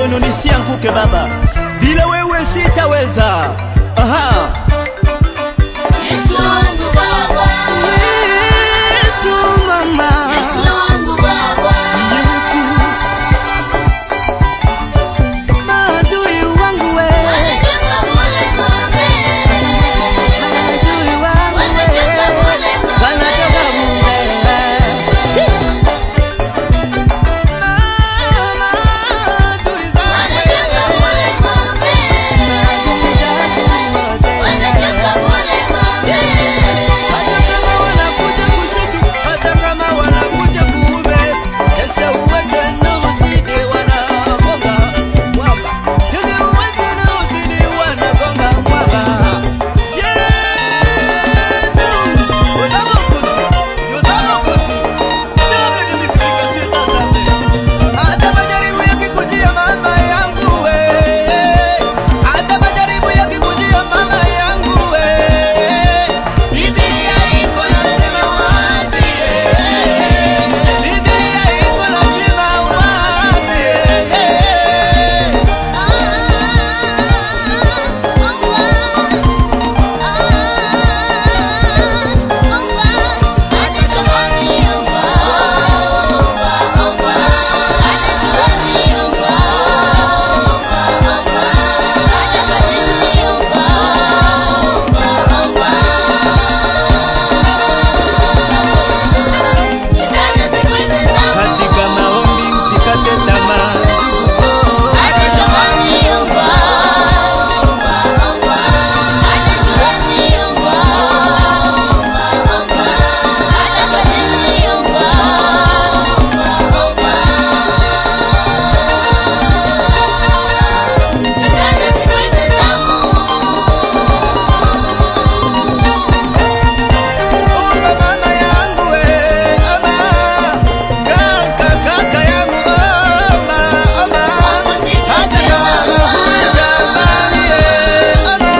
mikono nisianguke Baba, bila wewe sitaweza. Aha. Yesu wangu Baba, Yesu mama, Yesu wangu Baba, Yesu maadui wangu we, wanachoka kule ng'ombe, maadui wangu wanachoka kule ng'ombe, wanachoka bure. Maadui zangu wanachoka kule ng'ombe, maadui zangu wote. wanachoka kule ng'ombe. Hata kama wanakuja kushoto, hata kama wanakuja kuume, Yesu uweze na usidi wanagonga mwamba. Yesu uweze na usidi wanagonga mwamba. Yesu, uzamokuti, nami nimefika sasa zabe. Hata majaribu yakikujia mama yangu we, hata majaribu yakikujia mama yangu we, Biblia iko nasema wazi, Biblia iko nasema wazi. Katika maombi usikate tamaa. Omba mama yangu we, omba. Kaka yangu omba, omba. Hata kama uwe shambani omba.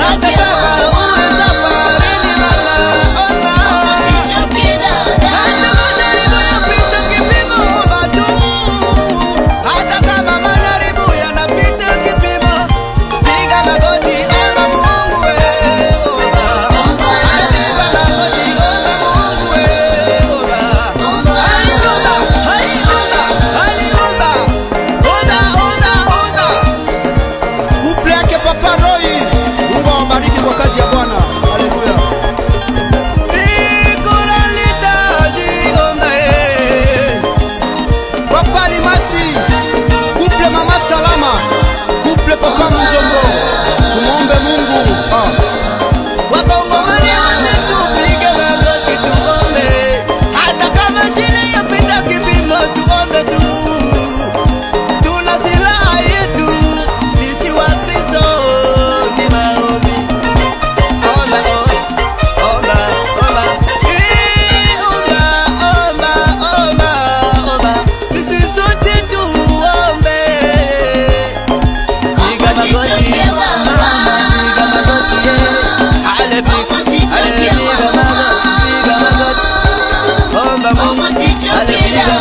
Hata kama uwe safarini mama omba. Hata majaribu yapita kipimo omba tu. Hata kama majaribu yanapita kipimo, piga magoti omba Mungu we, omba. Piga magoti omba Mungu we, omba. Aliomba, aliomba. Omba. Couple yake Papa Roy, Mungu awabariki kwa kazi ya Bwana. Haleluya. Niko nalihitaji omba Papa Limasi, couple Mama Salama, couple Papa Mzombo. Tumuombe Mungu. Wakongomani wote tupige magoti tuombe. Hata kama shida yapita kipimo tuombe tu. Tuna silaha yetu sisi wa Kristo ni maombi. Omba, omba, omba. Omba. Sisi sote tuombe. Piga magoti mama, piga magoti piga magoti. Omba Mungu, piga